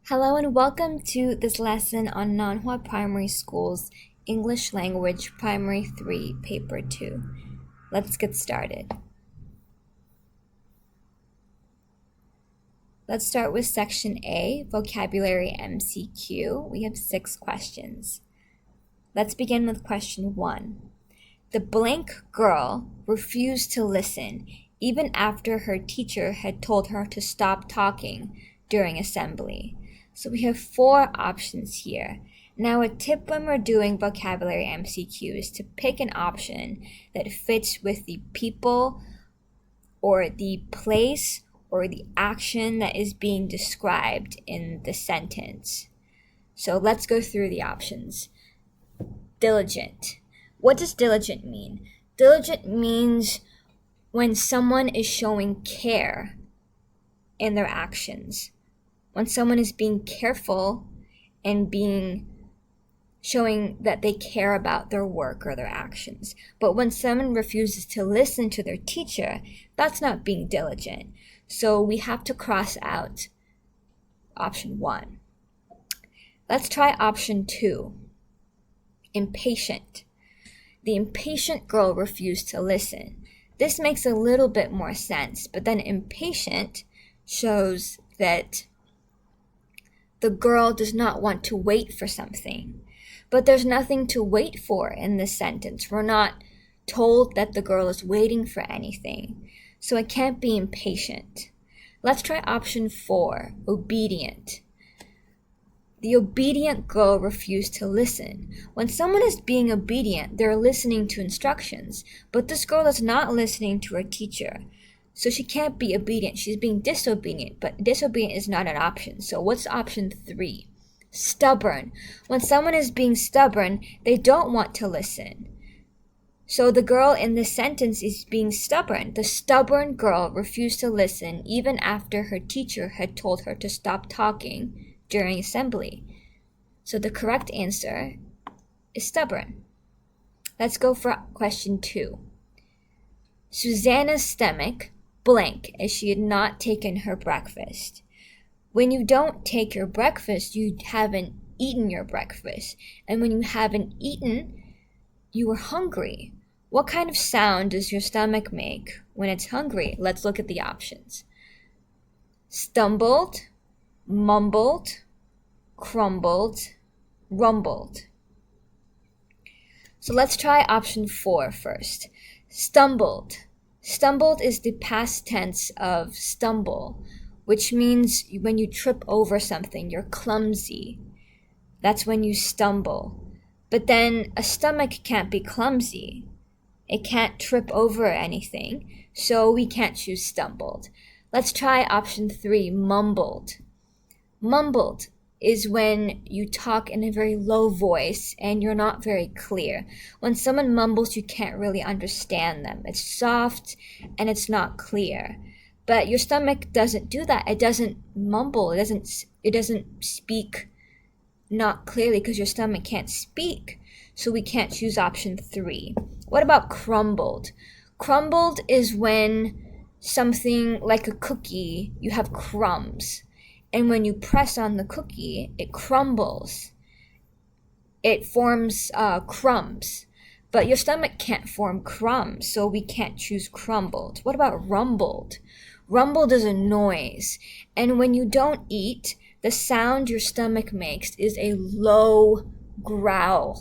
Hello and welcome to this lesson on Nanhua Primary School's English Language Primary 3, Paper 2. Let's get started. Let's start with Section A, Vocabulary MCQ. We have 6 questions. Let's begin with question 1. The blank girl refused to listen even after her teacher had told her to stop talking during assembly. So we have 4 options here. Now a tip when we're doing vocabulary MCQ is to pick an option that fits with the people or the place or the action that is being described in the sentence. So let's go through the options. Diligent. What does diligent mean? Diligent means when someone is showing care in their actions. When someone is being careful and showing that they care about their work or their actions. But when someone refuses to listen to their teacher, that's not being diligent. So we have to cross out option 1. Let's try option 2. Impatient. The impatient girl refused to listen. This makes a little bit more sense, but then impatient shows that the girl does not want to wait for something. But there's nothing to wait for in this sentence. We're not told that the girl is waiting for anything. So it can't be impatient. Let's try option 4, obedient. The obedient girl refused to listen. When someone is being obedient, they're listening to instructions. But this girl is not listening to her teacher. So she can't be obedient. She's being disobedient, but disobedient is not an option. So what's option 3? Stubborn. When someone is being stubborn, they don't want to listen. So the girl in this sentence is being stubborn. The stubborn girl refused to listen even after her teacher had told her to stop talking during assembly. So the correct answer is stubborn. Let's go for question 2. Susanna's stomach blank as she had not taken her breakfast. When you don't take your breakfast, you haven't eaten your breakfast. And when you haven't eaten, you are hungry. What kind of sound does your stomach make when it's hungry? Let's look at the options. Stumbled, mumbled, crumbled, rumbled. So let's try option 4 first. Stumbled. Stumbled is the past tense of stumble, which means when you trip over something, you're clumsy. That's when you stumble. But then a stomach can't be clumsy. It can't trip over anything, so we can't choose stumbled. Let's try option 3, mumbled. Mumbled is when you talk in a very low voice and you're not very clear. When someone mumbles, you can't really understand them. It's soft and it's not clear. But your stomach doesn't do that. It doesn't mumble. It doesn't speak not clearly because your stomach can't speak. So we can't choose option 3. What about crumbled? Crumbled is when something like a cookie, you have crumbs. And when you press on the cookie, it crumbles. It forms crumbs. But your stomach can't form crumbs, so we can't choose crumbled. What about rumbled? Rumbled is a noise. And when you don't eat, the sound your stomach makes is a low growl.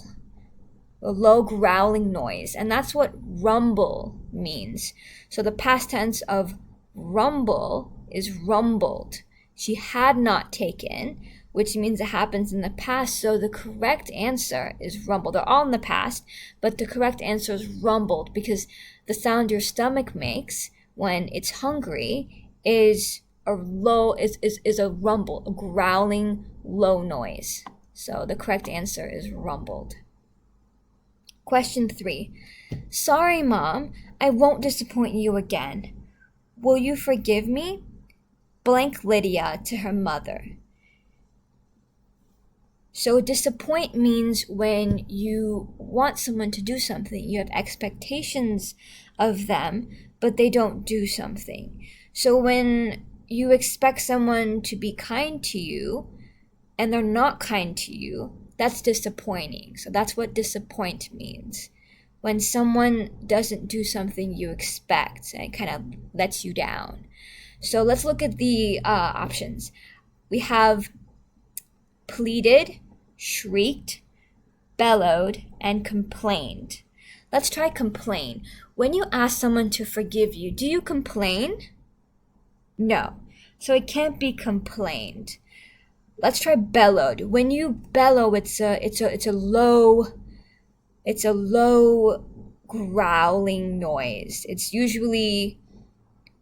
A low growling noise. And that's what rumble means. So the past tense of rumble is rumbled. She had not taken, which means it happens in the past, so the correct answer is rumbled. They're all in the past, but the correct answer is rumbled because the sound your stomach makes when it's hungry is a rumble, a growling low noise. So the correct answer is rumbled. Question 3. Sorry, Mom, I won't disappoint you again. Will you forgive me? Blank Lydia to her mother. So disappoint means when you want someone to do something, you have expectations of them, but they don't do something. So when you expect someone to be kind to you, and they're not kind to you, that's disappointing. So that's what disappoint means. When someone doesn't do something you expect and it kind of lets you down. So let's look at the options. We have pleaded, shrieked, bellowed, and complained. Let's try complain. When you ask someone to forgive you, do you complain? No. So it can't be complained. Let's try bellowed. When you bellow, it's a low growling noise. It's usually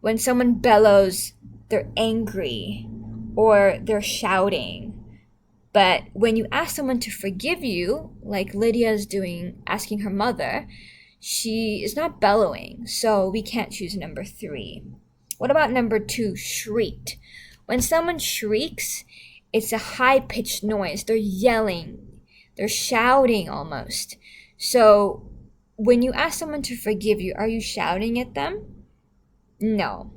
when someone bellows, they're angry or they're shouting. But when you ask someone to forgive you, like Lydia is doing, asking her mother, she is not bellowing, so we can't choose number 3. What about number 2, shrieked? When someone shrieks, it's a high-pitched noise. They're yelling. They're shouting almost. So when you ask someone to forgive you, are you shouting at them? No.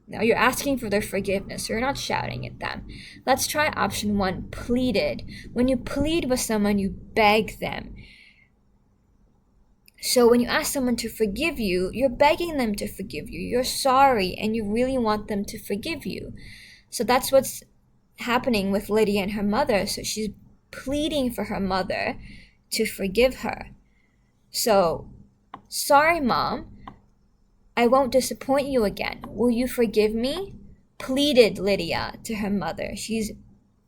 No, you're asking for their forgiveness. You're not shouting at them. Let's try option 1, pleaded. When you plead with someone, you beg them. So when you ask someone to forgive you, you're begging them to forgive you. You're sorry and you really want them to forgive you. So that's what's happening with Lydia and her mother. So she's pleading for her mother to forgive her. So, sorry, Mom. I won't disappoint you again. Will you forgive me? Pleaded Lydia to her mother. She's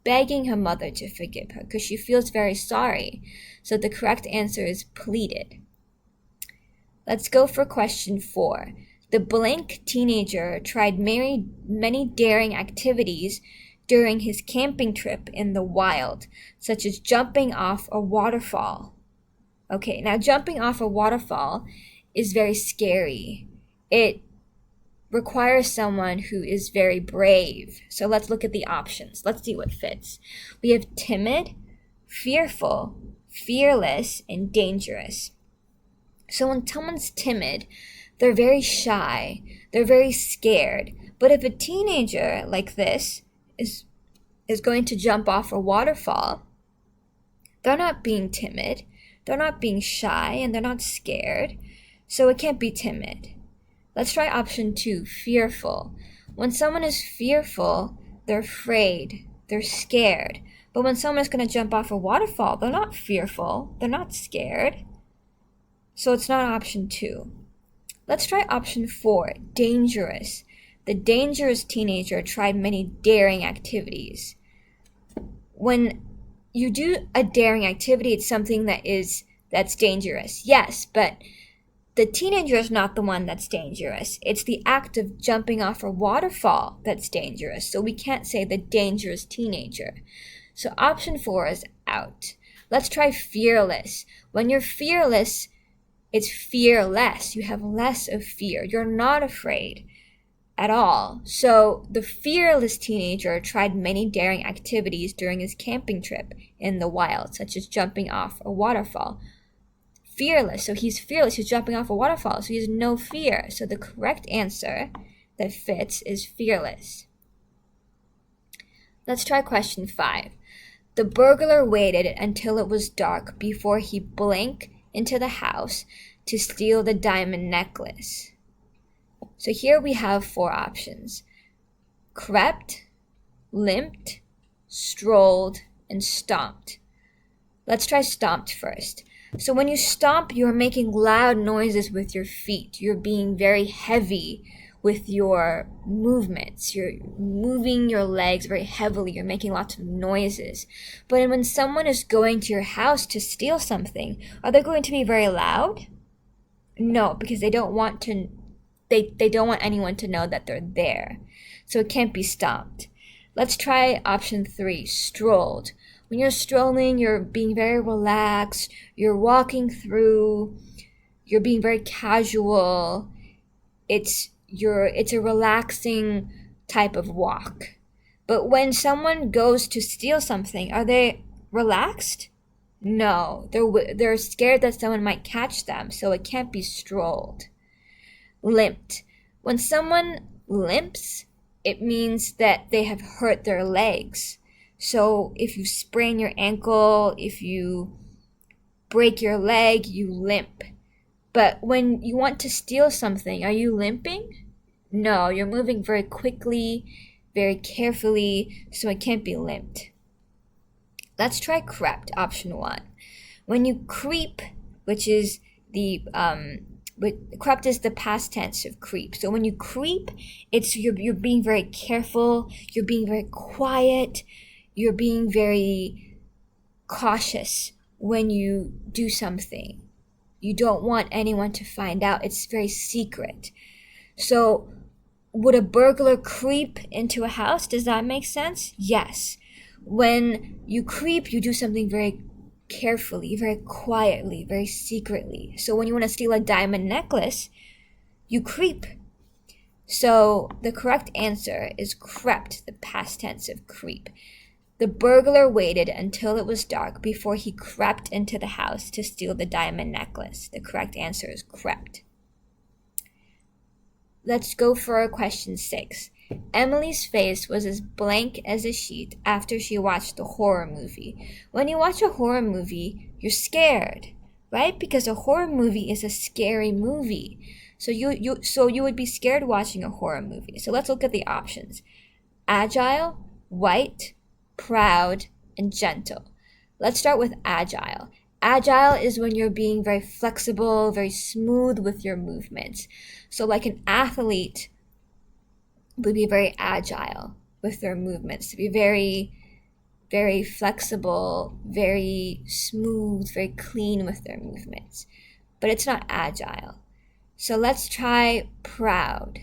begging her mother to forgive her because she feels very sorry. So the correct answer is pleaded. Let's go for question 4. The blank teenager tried many daring activities during his camping trip in the wild, such as jumping off a waterfall. Okay, now jumping off a waterfall is very scary. It requires someone who is very brave. So let's look at the options. Let's see what fits. We have timid, fearful, fearless, and dangerous. So when someone's timid, they're very shy, they're very scared. But if a teenager like this is going to jump off a waterfall, they're not being timid, they're not being shy, and they're not scared. So it can't be timid. Let's try option 2, fearful. When someone is fearful, they're afraid, they're scared. But when someone is going to jump off a waterfall, they're not fearful, they're not scared. So it's not option 2. Let's try option 4, dangerous. The dangerous teenager tried many daring activities. When you do a daring activity, it's something that's dangerous. Yes, but the teenager is not the one that's dangerous. It's the act of jumping off a waterfall that's dangerous. So we can't say the dangerous teenager. So option 4 is out. Let's try fearless. When you're fearless, it's fearless. You have less of fear. You're not afraid at all. So the fearless teenager tried many daring activities during his camping trip in the wild, such as jumping off a waterfall. Fearless. So he's fearless. He's jumping off a waterfall. So he has no fear. So the correct answer that fits is fearless. Let's try question 5. The burglar waited until it was dark before he blinked into the house to steal the diamond necklace. So here we have 4 options: crept, limped, strolled, and stomped. Let's try stomped first. So when you stomp, you're making loud noises with your feet. You're being very heavy with your movements. You're moving your legs very heavily. You're making lots of noises. But when someone is going to your house to steal something, are they going to be very loud? No, because they don't want anyone to know that they're there. So it can't be stomped. Let's try option 3, strolled. When you're strolling, you're being very relaxed. You're walking through. You're being very casual. It's a relaxing type of walk. But when someone goes to steal something, are they relaxed? No, they're scared that someone might catch them, so it can't be strolled. Limped. When someone limps, it means that they have hurt their legs. So if you sprain your ankle, if you break your leg, you limp. But when you want to steal something, are you limping? No, you're moving very quickly, very carefully, so it can't be limped. Let's try crept, option 1. When you creep, which is crept is the past tense of creep. So when you creep, you're being very careful, you're being very quiet, you're being very cautious when you do something. You don't want anyone to find out. It's very secret. So would a burglar creep into a house? Does that make sense? Yes. When you creep, you do something very carefully, very quietly, very secretly. So when you want to steal a diamond necklace, you creep. So the correct answer is crept, the past tense of creep. The burglar waited until it was dark before he crept into the house to steal the diamond necklace. The correct answer is crept. Let's go for question 6. Emily's face was as blank as a sheet after she watched the horror movie. When you watch a horror movie, you're scared, right? Because a horror movie is a scary movie. So you would be scared watching a horror movie. So let's look at the options. Agile, white, proud, and gentle. Let's start with agile. Agile is when you're being very flexible, very smooth with your movements. So like an athlete would be very agile with their movements, to be very, very flexible, very smooth, very clean with their movements. But it's not agile. So let's try proud.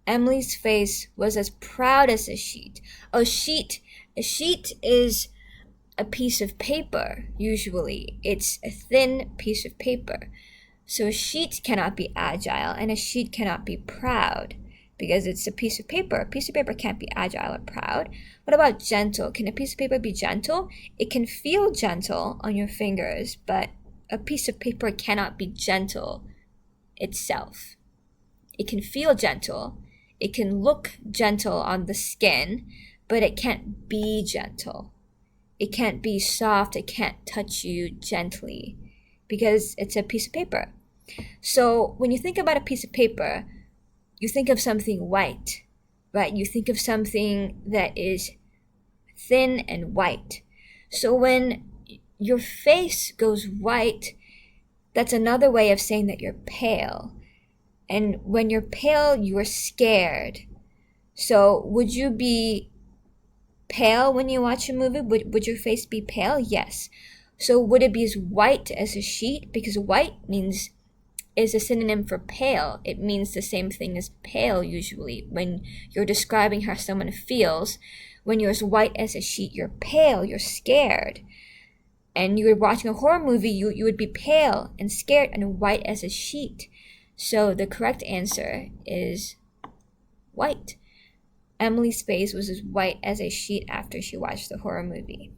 Emily's face was as proud as a sheet. A sheet is a piece of paper, usually. It's a thin piece of paper. So a sheet cannot be agile and a sheet cannot be proud because it's a piece of paper. A piece of paper can't be agile or proud. What about gentle? Can a piece of paper be gentle? It can feel gentle on your fingers, but a piece of paper cannot be gentle itself. It can feel gentle. It can look gentle on the skin, but it can't be gentle. It can't be soft. It can't touch you gently because it's a piece of paper. So when you think about a piece of paper, you think of something white, right? You think of something that is thin and white. So when your face goes white, that's another way of saying that you're pale. And when you're pale, you are scared. So would you be pale when you watch a movie? Would your face be pale? Yes. So would it be as white as a sheet? Because white is a synonym for pale. It means the same thing as pale usually. When you're describing how someone feels, when you're as white as a sheet, you're pale, you're scared. And you were watching a horror movie, you would be pale and scared and white as a sheet. So the correct answer is white. Emily's face was as white as a sheet after she watched the horror movie.